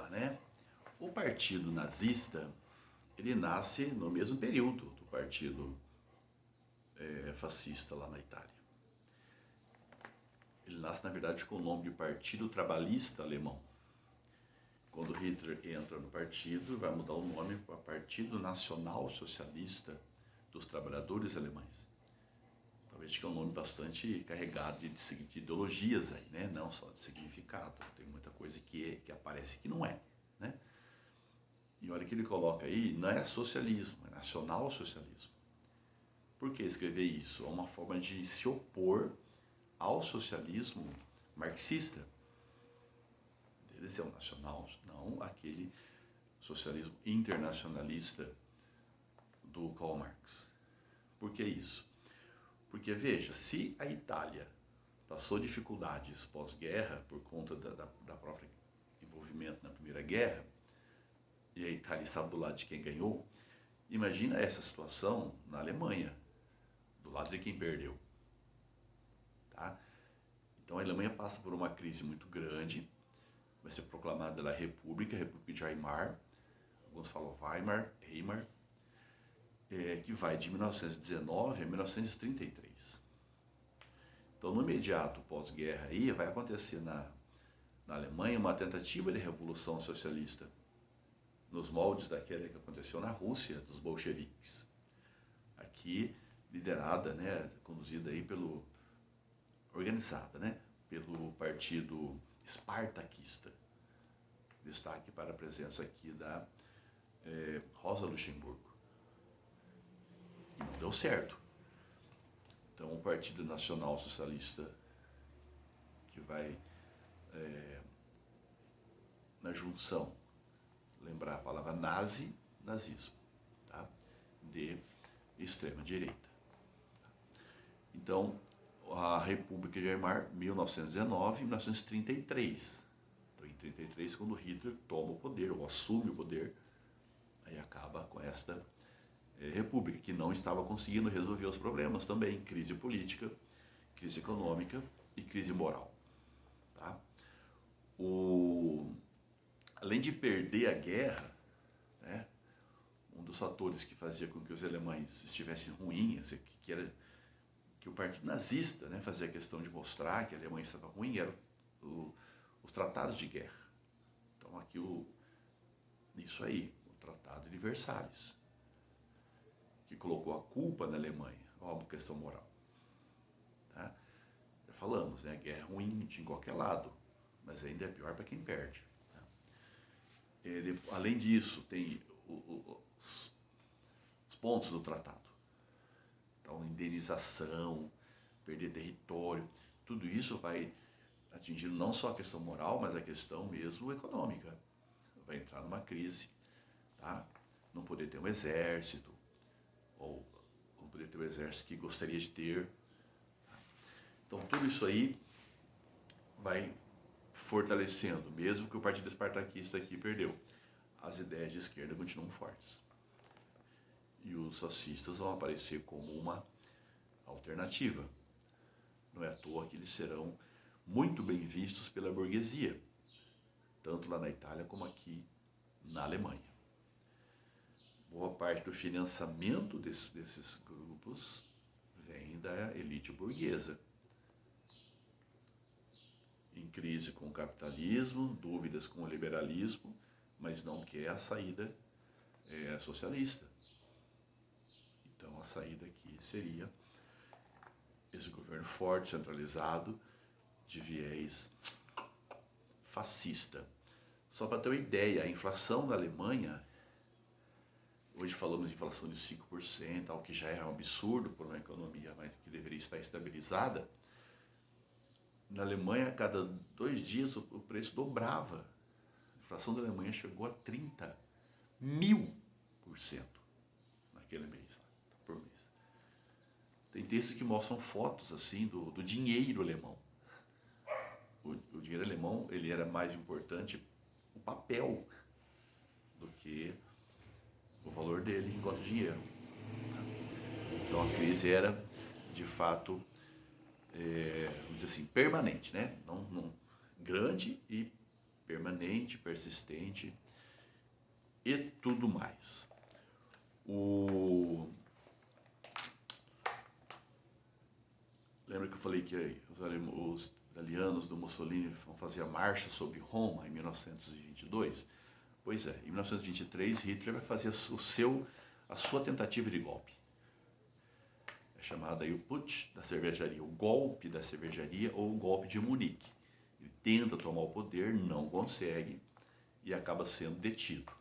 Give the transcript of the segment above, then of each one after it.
lá, né? O partido nazista, ele nasce no mesmo período do partido fascista lá na Itália. Ele nasce, na verdade, com o nome de Partido Trabalhista Alemão. Quando Hitler entra no partido, vai mudar o nome para Partido Nacional Socialista dos Trabalhadores Alemães. Talvez que é um nome bastante carregado de ideologias aí, né? Não só de significado. Tem muita coisa que aparece que não é, né? E olha que ele coloca aí, não é socialismo, é nacional-socialismo. Por que escrever isso? É uma forma de se opor ao socialismo marxista. Dele ser um nacional, não aquele socialismo internacionalista do Karl Marx. Por que isso? Porque, veja, se a Itália passou dificuldades pós-guerra por conta da própria envolvimento na Primeira Guerra, e a Itália estava do lado de quem ganhou, imagina essa situação na Alemanha, do lado de quem perdeu. Tá? Então a Alemanha passa por uma crise muito grande, vai ser proclamada a República de Weimar, alguns falam Weimar, que vai de 1919 a 1933. Então, no imediato pós-guerra aí, vai acontecer na Alemanha uma tentativa de revolução socialista, nos moldes daquela que aconteceu na Rússia, dos bolcheviques. Aqui, liderada, né, conduzida aí organizada, né, pelo partido espartaquista. Destaque para a presença aqui da Rosa Luxemburgo. E não deu certo. Então, o Partido Nacional Socialista, que vai na junção, lembrar a palavra nazi, nazismo, tá? De extrema direita. Então, a República de Weimar, 1919 e 1933. Então, em 1933, quando Hitler toma o poder, ou assume o poder, aí acaba com esta república, que não estava conseguindo resolver os problemas também, crise política, crise econômica e crise moral. Tá? Além de perder a guerra, né, um dos fatores que fazia com que os alemães estivessem ruins, que era que o partido nazista, né, fazia questão de mostrar que a Alemanha estava ruim, eram os tratados de guerra. Então aqui isso aí, o Tratado de Versalhes, que colocou a culpa na Alemanha, é uma questão moral. Tá? Já falamos, né, a guerra é ruim de qualquer lado, mas ainda é pior para quem perde. Tá? Além disso, tem os pontos do tratado. Então, indenização, perder território, tudo isso vai atingindo não só a questão moral, mas a questão mesmo econômica. Vai entrar numa crise, tá? Não poder ter um exército, ou não poder ter o exército que gostaria de ter. Tá? Então, tudo isso aí vai fortalecendo, mesmo que o Partido Espartaquista aqui perdeu. As ideias de esquerda continuam fortes. E os fascistas vão aparecer como uma alternativa. Não é à toa que eles serão muito bem vistos pela burguesia, tanto lá na Itália como aqui na Alemanha. Boa parte do financiamento desses grupos vem da elite burguesa. Em crise com o capitalismo, dúvidas com o liberalismo, mas não quer a saída socialista. Então a saída aqui seria esse governo forte, centralizado, de viés fascista. Só para ter uma ideia, a inflação da Alemanha, hoje falamos de inflação de 5%, algo que já é um absurdo por uma economia que deveria estar estabilizada. Na Alemanha, a cada 2 dias o preço dobrava. A inflação da Alemanha chegou a 30.000% naquele mês, por mês. Tem textos que mostram fotos assim do dinheiro alemão. O dinheiro alemão, ele era mais importante o papel do que o valor dele enquanto dinheiro. Então a crise era, de fato, vamos dizer assim, permanente, né? Não grande e permanente, persistente e tudo mais. Lembra que eu falei que os italianos do Mussolini vão fazer a marcha sobre Roma em 1922? Pois é, em 1923 Hitler vai fazer a sua tentativa de golpe. É chamado aí o Putsch da cervejaria, o golpe da cervejaria ou o golpe de Munique. Ele tenta tomar o poder, não consegue e acaba sendo detido.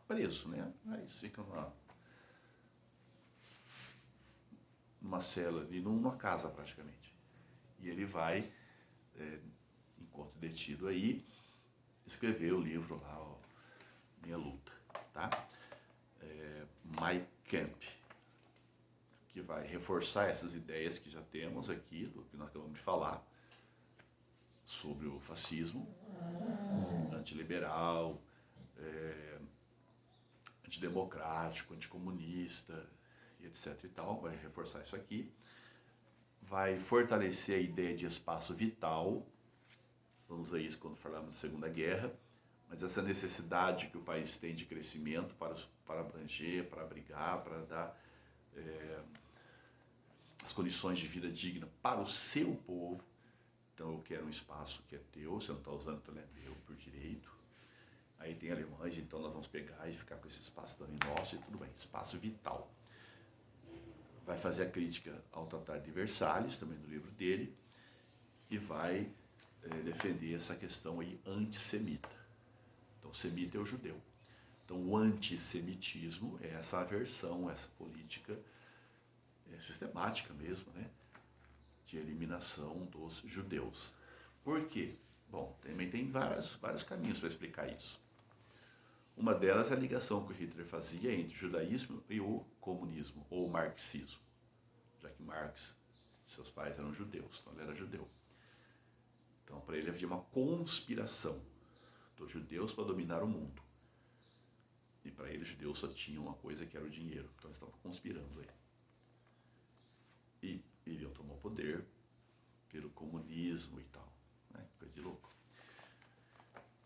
Preso, né? Aí fica numa cela ali, numa casa praticamente. E ele vai, enquanto detido aí, escrever o livro lá, ó, Minha Luta, tá? Mein Kampf, que vai reforçar essas ideias que já temos aqui, do que nós acabamos de falar, sobre o fascismo, antiliberal, antidemocrático, anticomunista, e etc e tal, vai reforçar isso aqui, vai fortalecer a ideia de espaço vital, vamos ver isso quando falarmos da Segunda Guerra, mas essa necessidade que o país tem de crescimento para abranger, para abrigar, para dar as condições de vida digna para o seu povo. Então eu quero um espaço que é teu, você não está usando, então ele é meu por direito. Aí tem alemães, então nós vamos pegar e ficar com esse espaço também nosso e tudo bem, espaço vital. Vai fazer a crítica ao Tratado de Versalhes, também do livro dele, e vai defender essa questão aí antissemita. Então, semita é o judeu. Então, o antissemitismo é essa aversão, essa política sistemática mesmo, né, de eliminação dos judeus. Por quê? Bom, também tem vários caminhos para explicar isso. Uma delas é a ligação que o Hitler fazia entre o judaísmo e o comunismo, ou o marxismo, já que Marx, seus pais eram judeus, então ele era judeu. Então, para ele havia uma conspiração dos judeus para dominar o mundo. E para ele, os judeus só tinham uma coisa que era o dinheiro, então eles estavam conspirando aí. E iriam tomar o poder pelo comunismo e tal, né? Coisa de louco.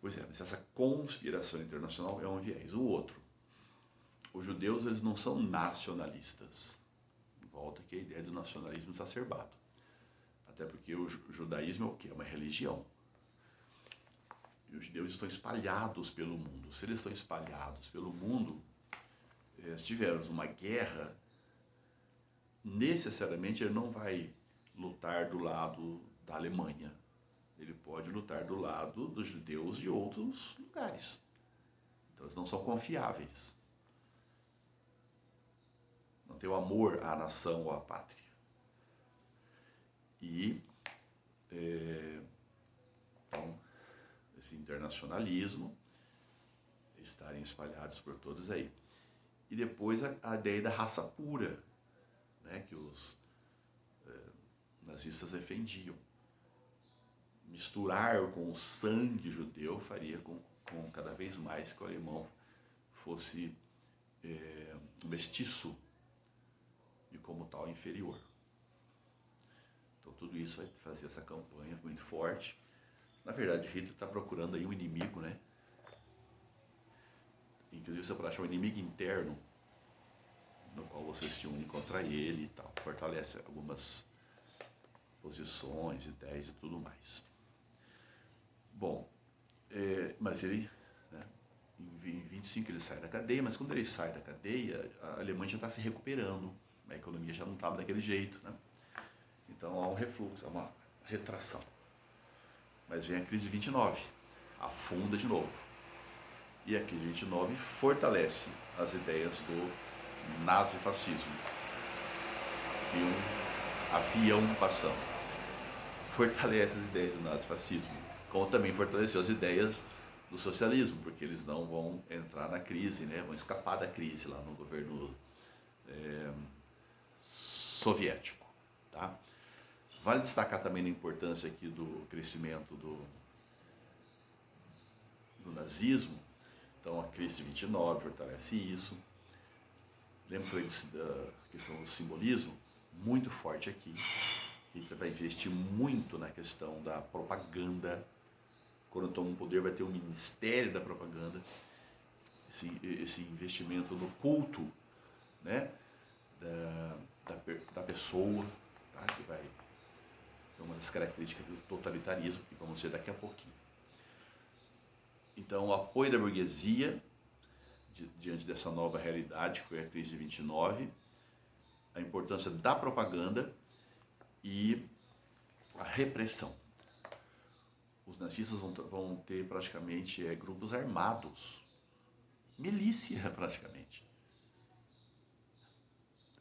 Pois é, mas essa conspiração internacional é um viés. O outro, os judeus eles não são nacionalistas. Volta aqui a ideia do nacionalismo exacerbado. Até porque o judaísmo é o quê? É uma religião. E os judeus estão espalhados pelo mundo. Se eles estão espalhados pelo mundo, se tivermos uma guerra, necessariamente ele não vai lutar do lado da Alemanha. Ele pode lutar do lado dos judeus de outros lugares. Então eles não são confiáveis. Não tem o amor à nação ou à pátria. E então, esse internacionalismo, estarem espalhados por todos aí. E depois a ideia da raça pura, né, que os nazistas defendiam. Misturar com o sangue judeu faria com cada vez mais que o alemão fosse mestiço e como tal inferior. Então tudo isso vai fazer essa campanha muito forte. Na verdade, Hitler está procurando aí um inimigo, né? Inclusive você pode achar um inimigo interno, no qual você se une contra ele e tal. Fortalece algumas posições, ideias e tudo mais. Bom, mas ele, né, em 25 ele sai da cadeia, mas quando ele sai da cadeia, a Alemanha já está se recuperando, a economia já não estava daquele jeito, né? Então há um refluxo, há uma retração. Mas vem a crise de 29, afunda de novo. E a crise de 29 fortalece as ideias do nazifascismo. E um avião passando. Fortalece as ideias do nazifascismo, como também fortaleceu as ideias do socialismo, porque eles não vão entrar na crise, né? Vão escapar da crise lá no governo soviético. Tá? Vale destacar também a importância aqui do crescimento do nazismo. Então a crise de 29 fortalece isso. Lembra que eu falei da questão do simbolismo? Muito forte aqui. Hitler vai investir muito na questão da propaganda quando toma o poder, vai ter o Ministério da Propaganda, esse investimento no culto, né, da pessoa, tá, que vai ser uma das características do totalitarismo, que vamos ver daqui a pouquinho. Então, o apoio da burguesia diante dessa nova realidade, que foi a crise de 29, a importância da propaganda e a repressão. Os nazistas vão ter praticamente grupos armados, milícia praticamente.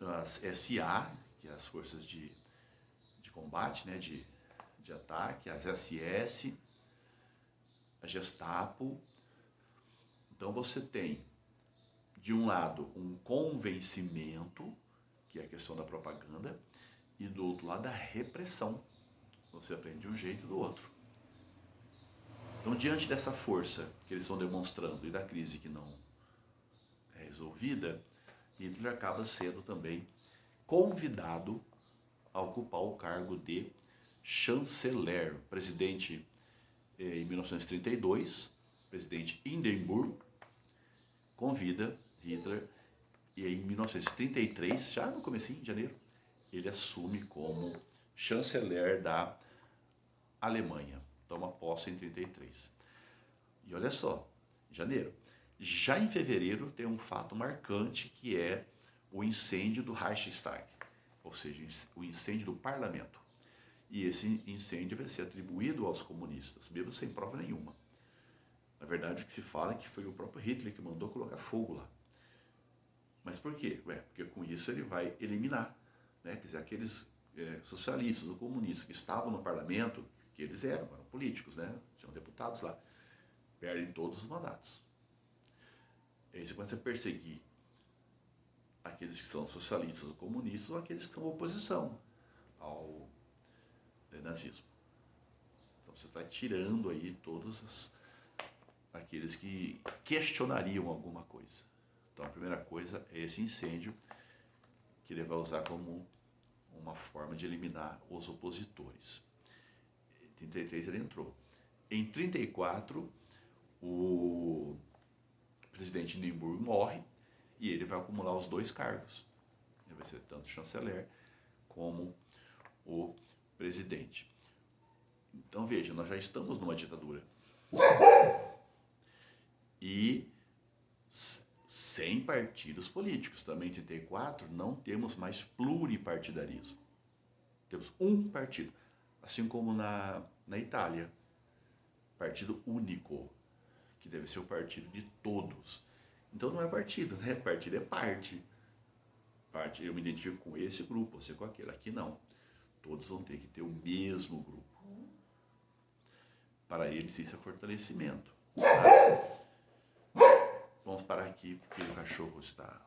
As SA, que é as forças de combate, né, de ataque, as SS, a Gestapo. Então você tem, de um lado, um convencimento, que é a questão da propaganda, e do outro lado, a repressão. Você aprende de um jeito e do outro. Então, diante dessa força que eles estão demonstrando e da crise que não é resolvida, Hitler acaba sendo também convidado a ocupar o cargo de chanceler, presidente em 1932, presidente Hindenburg convida Hitler, e aí em 1933, já no comecinho de janeiro, ele assume como chanceler da Alemanha, toma posse em 33. E olha só, janeiro. Já em fevereiro tem um fato marcante, que é o incêndio do Reichstag, ou seja, o incêndio do parlamento. E esse incêndio vai ser atribuído aos comunistas, mesmo sem prova nenhuma. Na verdade, o que se fala é que foi o próprio Hitler que mandou colocar fogo lá. Mas por quê? Porque com isso ele vai eliminar, né? Quer dizer, aqueles socialistas ou comunistas que estavam no parlamento, que eles eram políticos, né? Tinham deputados lá, perdem todos os mandatos. E aí você começa a perseguir aqueles que são socialistas ou comunistas, ou aqueles que são oposição ao nazismo. Então você está tirando aí todos aqueles que questionariam alguma coisa. Então a primeira coisa é esse incêndio, que ele vai usar como uma forma de eliminar os opositores. Em 33 ele entrou. Em 34, o presidente Hindenburg morre e ele vai acumular os dois cargos. Ele vai ser tanto chanceler como o presidente. Então veja, nós já estamos numa ditadura. E sem partidos políticos. Também em 34 não temos mais pluripartidarismo. Temos um partido. Assim como na Itália. Partido único, que deve ser o partido de todos. Então não é partido, né? Partido é parte. Eu me identifico com esse grupo, você com aquele. Aqui não. Todos vão ter que ter o mesmo grupo. Para eles isso é fortalecimento. Tá? Vamos parar aqui porque o cachorro está